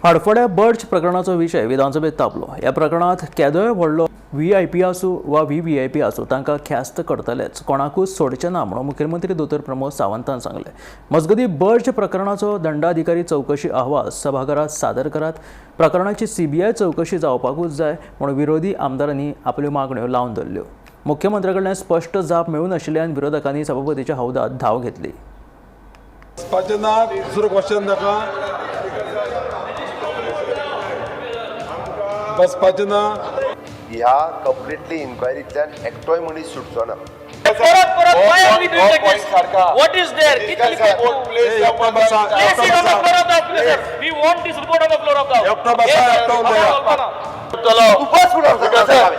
हडफड्या birds प्रकरणाचो विशय विधानसभेत तापलो. ह्या प्रकरणात केदोय व्हडलो व्हीआयपी आसूं वा व्हीव्हीआयपी आसूं तांकां ख्यास्त करतलेच, कोणाकूच सोडचे ना म्हणून मुखेलमंत्री दोतोर प्रमोद सावंतान सांगले. मजगती बर्ड्स प्रकरणाचो दंडाधिकारी चौकशी अहवाल सभाघरात सादर करात. प्रकरणाची सीबीआय चौकशी जावपाकूच जाय म्हणून विरोधी आमदारांनी आपल्यो मागण्यो लावन धरल्यो. मुख्यमंत्र्या कडल्यान स्पश्ट जाप मेळूं नाशिल्ल्यान विरोधकांनी सभापतीच्या हौदात धांव घेतली. दुसरो क्वेश्चन नाका, बसपाचें ना. ह्या कंप्लिटली इन्क्वायरींतल्यान एकटोय मनीस सुटचो ना. What is there? Place it on the floor of the officer. We want this report on the floor of the officer.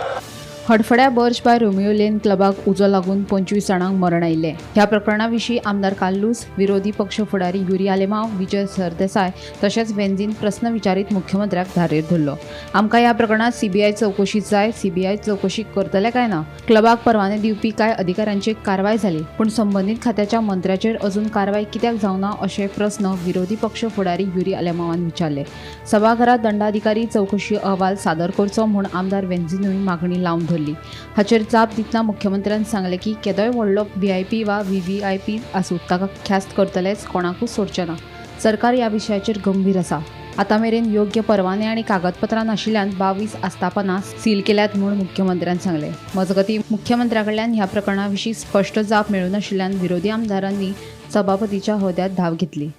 हडफड्या बर्ज बाय रोमियो लेन क्लबाक उजो लागून 25 जाणांक मरण आयिल्लें. ह्या प्रकरणा विशीं आमदार काल्लूस, विरोधी पक्ष फुडारी युरी आलेमांव, विजय सरदेसाय तशेंच वेंझीन प्रस्न विचारीत मुख्यमंत्र्याक धारेर धरलो. आमकां ह्या प्रकरणात सीबीआय चौकशी जाय. सीबीआय चौकशी करतले काय ना? क्लबाक परवाने दिवपी कांय अधिकाऱ्यांचेर कारवाय जाली, पूण संबंदीत खात्याच्या मंत्र्याचेर अजून कारवाय कित्याक जावना अशे प्रस्न विरोधी पक्ष फुडारी युरी आलेमांवान विचारले. सभाघरात दंडाधिकारी चौकशी अहवाल सादर करचो म्हूण आमदार वेंझीनूय मागणी लावन धरली. हाचेर जाप दितना मुख्यमंत्र्यान सांगले की केदोय व्हडलो व्हीआयपी वा व्हीव्हीआयपी आसूं ताका ख्यास्त करतलेच, कोणाकूच सोडचे ना. सरकार ह्या विशयाचेर गंभीर आसा. आतां मेरेन योग्य परवाने आनी कागदपत्रां नाशिल्ल्यान 22 आस्थापनां सील केल्यात म्हूण मुख्यमंत्र्यान सांगले. मजगतीं मुख्यमंत्र्या कडल्यान ह्या प्रकरणा विशीं स्पश्ट जाप मेळूं नाशिल्ल्यान विरोधी आमदारांनी सभापतीच्या हौद्यात धांव घेतली.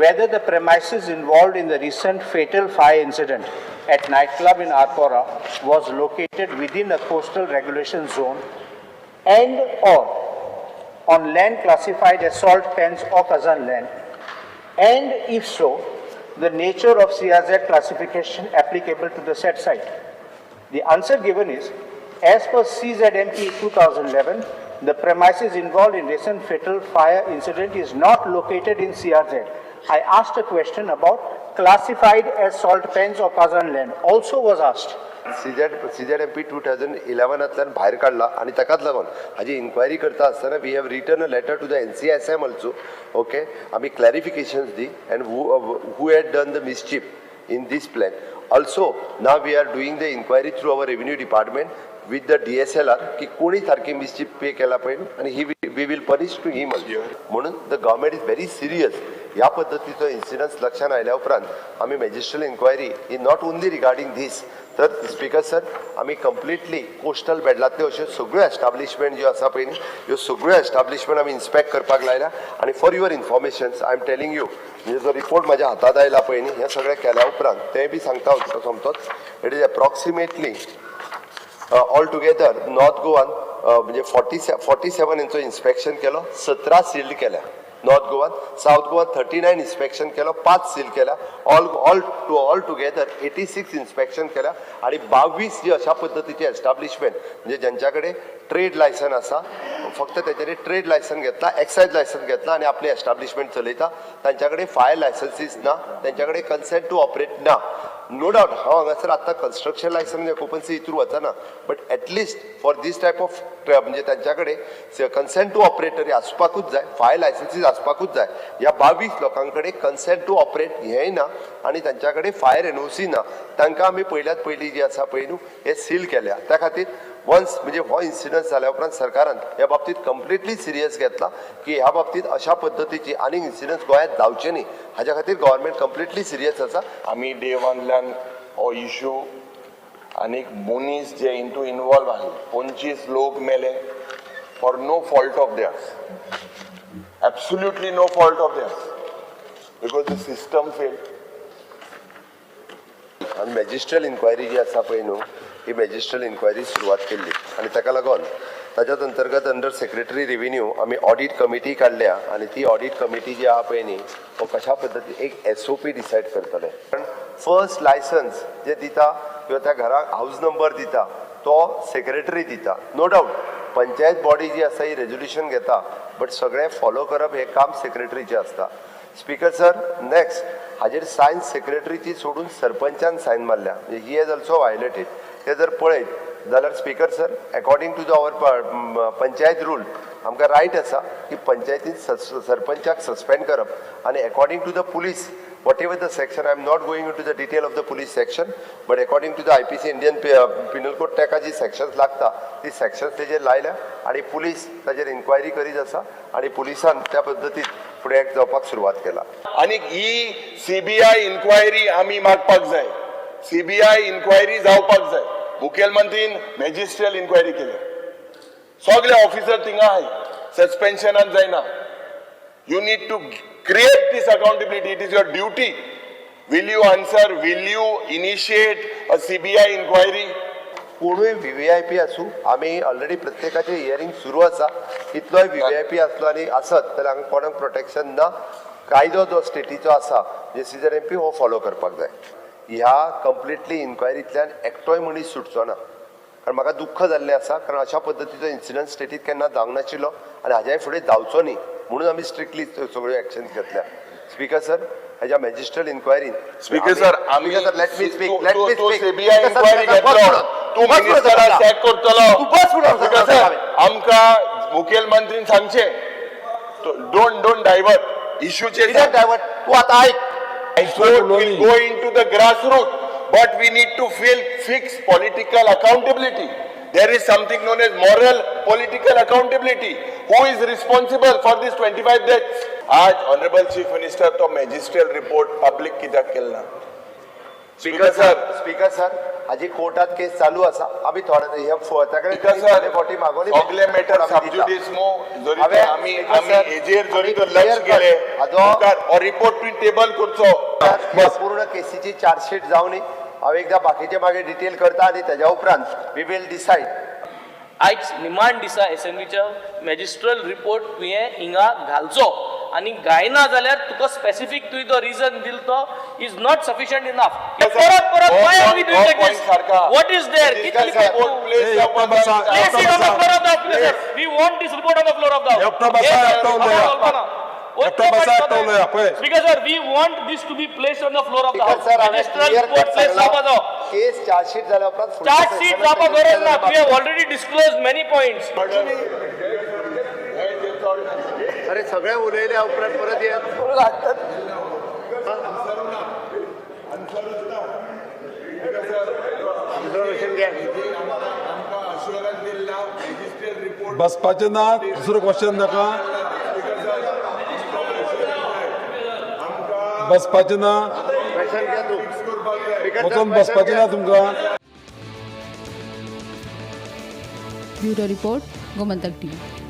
Whether the premises involved in the recent fatal fire incident at nightclub in Arpora was located within a coastal regulation zone and or on land classified as salt pans or Kazan land, and if so, the nature of CRZ classification applicable to the said site. The answer given is, as per CZMP 2011, the premises involved in recent fatal fire incident is not located in CRZ. I asked a question about classified as salt pans or Kazan land. Also was asked. CZMP 2011 भायर काढला आणि ताकाच लागून हाजी inquiry करता आसतना we have written a letter to the NCSM also. Okay, आमी clarifications दी and who had done the mischief in this plan. Also now we are doing the inquiry through our revenue department with the DSLR की कोणी सारखे mischief पे केला पळय आणि we will punish to him also. म्हणून the government is very serious. ह्या पद्दतीचो इन्सिडन्स लक्षात आयल्या उपरांत आमी magisterial inquiry he not only regarding this, तर स्पीकर सर आमी कंप्लिटली कोस्टल बेल्टांतल्यो अश्यो सगळ्यो एस्टाब्लिशमेंट ज्यो आसा पळय ह्यो सगळ्यो एस्टाब्लिशमेंट आमी इन्स्पेक्ट करपाक लायल्या. आनी for your information I am telling you, म्हणजे जो रिपोर्ट म्हाज्या हातात आयला पळय न्ही, हें सगळें केल्या उपरांत तें बी सांगता सोमतोच it is approximately altogether north गोवान म्हणजे 47 इंचो इन्स्पेक्शन केलो, 17 सील्ड केल्या. नॉर्थ गोवान, साऊथ गोवान 39 इन्स्पेक्शन केलो, 5 सील केल्या. ऑल टुगेदर 86 इन्स्पेक्शन केल्या आणि 22 जी अशा पद्दतीचे एस्टाब्लिशमेंट म्हणजे ज्यांच्याकडे ट्रेड लायसन आसा, फक्त त्याच्याकडे ट्रेड लायसन घेतला, एक्सायज लायसन घेतला आणि आपले एस्टाब्लिशमेंट चलयता, त्यांच्याकडे फायर लायसन्सीस ना, त्यांच्याकडे कन्सेंट टू ऑपरेट ना. नो डाउट हांव हांगासर आतां कन्स्ट्रक्शन लायसन ऑक्युपन्सी इतूर वचना, but at least for these type of म्हणजे त्यांच्याकडे कन्सेंट टू ऑपरेट तरी आसपाकूच जाय, फायर लायसन्सीस आसपाकूच जाय. ह्या 22 लोकांकडे कन्सेंट टू ऑपरेट हेंय ना आणि त्यांच्याकडे फायर NOC ना. तांकां आमी पयल्यात पयलीं जी आसा पळय न्हू हे सील केल्या. त्या खातीर वन्स म्हणजे हो इन्सिडन्स जाल्या उपरांत सरकारान ह्या बाबतींत कंप्लिटली सिरियस घेतला की ह्या बाबतींत अशा पद्दतीची आनीक इन्सिडन्स गोंयांत जावचे न्ही, हाच्या खातीर गव्हर्मेंट कंप्लिटली सिरियस आसा. आमी डे वनल्यान हो इश्यू आनीक मनीस जे इंटू इन्वॉल्व आसले 25 लोक मेले for no fault of theirs, absolutely no fault of theirs, because the system failed. आनी मॅजिस्ट्रल इन्क्वायरी जी आसा पळय न्हू ही मॅजिस्ट्रल इन्क्वायरी सुरवात केल्ली आणि ताका लागून ताच्याच अंतर्गत अंडर सेक्रेटरी रेव्हेन्यू आमी ऑडिट कमिटी काडल्या आणि ती ऑडिट कमिटी जी आहा पळय न्ही तो कशा पद्दतीन एक SOP डिसायड करतले. कारण फर्स्ट लायसन्स जे दिता किंवा त्या घराक हाऊस नंबर दिता तो सेक्रेटरी दिता. नो डाऊट पंचायत बॉडी जी आसा ही रेजोल्युशन घेता, बट सगळें फॉलो करप हे काम सेक्रेटरीचें आसता. स्पीकर सर, नेक्स्ट हाजेर सायन सेक्रेटरीची सोडून सरपंचान सायन मारल्या, म्हणजे ही हॅज ऑल्सो वायलेटेड. ते जर पळयत जाल्यार speaker sir, according to the our panchayat rule आमकां रायट आसा की पंचायतीन सरपंचाक सस्पेंड करप आणि according to the police whatever the section, I am not going into the detail of the police section, but according to the IPC Indian Penal Code ताका जी sections लागता ती sections तेजेर लायल्या आणि पुलीस ताजेर इन्क्वायरी करीत आसा आणि पुलिसान त्या पद्दतीन फुडें act जावपाक सुरवात केला. आणि ही CBI इन्क्वायरी आम्ही मागपाक जाय. CBI इन्क्वायरी जावपाक जाय. मुखेलमंत्रीन मॅजिस्ट्रियल इन्क्वायरी केली. सगळे ऑफिसर थिंगा आहाय. सस्पेन्शनान जायना. You need to create this accountability. It is your duty. Will you answer? Will you initiate a CBI inquiry? कोणूय VVIP असू आम्ही ऑलरेडी प्रत्येकाचे हियरिंग सुरू आसा. कितलोय VVIP असलो आणि आसत जाल्यार हांगा कोणाक प्रोटेक्शन ना. कायदो जो स्टेटीचो आसा जे सीजर MP हो फॉलो करपाक जाय. ह्या कंप्लिटली इन्क्वायरींतल्यान एकटोय मनीस सुटचो ना. कारण म्हाका दुख्ख जाल्लें आसा कारण अशा पद्दतीचो इन्सिडंट स्टेटीत केन्ना जावंक नाशिल्लो आनी हाज्याय फुडें जावचो न्ही म्हणून आमी स्ट्रिक्टली सगळ्यो एक्शन घेतल्या. स्पीकर सर हेज्या मॅजिस्ट्रियल इन्क्वायरीन Speaker sir, आम्ही लेट मी स्पीक तो CBI inquiry घेतलो. तू मिनिस्टराक चॅक करतलो. Speaker sir, आमकां मुखेलमंत्रीन सांगचे डोंट डायवर्ट इश्यूचे. डायवर्ट तू आता ऐक. Export will go into the grassroots, but we need to fix political accountability. There is something known as moral political accountability. Who is responsible for these 25 deaths? आज Honorable Chief Minister तो magisterial report public कित्याक केलना? Speaker sir हाजी कोर्टात केस चालू आसा. आमी थोडे हे Speaker sir, फावटी मागोनी सगळे मॅटर सब जुडिस मो जरी आम्ही हेजेर जरी तो लक्ष केले हो रिपोर्ट प्रिंट टेबल करचो. पूर्ण केसीची चार्जशीट जावनी हांव एकदा बाकीचे मागीर डिटेल करता आणि त्याच्या उपरांत वी विल डिसायड. आयज निमाण दिसा एसएनबीच्या मॅजिस्ट्रल रिपोर्ट तुवें हिंगा घालचो आनी गायना जाल्यार तुका स्पेसिफिक तुवें तो रिजन दिल तो इज नॉट सफिशियंट इनफ. परत परत why are we doing like this? What is there? Place it on the floor of the officer. We want this report on the floor of the house. Speaker sir, we want this to be placed on the floor of the house. Magistral report place जावपाचो. केस chargesheet जाल्या उपरांत Charge sheet जावपाक गरज ना. We have already disclosed many points. अरे सगळे उलयल्या उपरांत परत येत बसपाचें ना. दुसरो क्वेश्चन नाका. बसपाचें ना. वचून बसपाचें ना तुमकां. Bureau report Gomantak TV.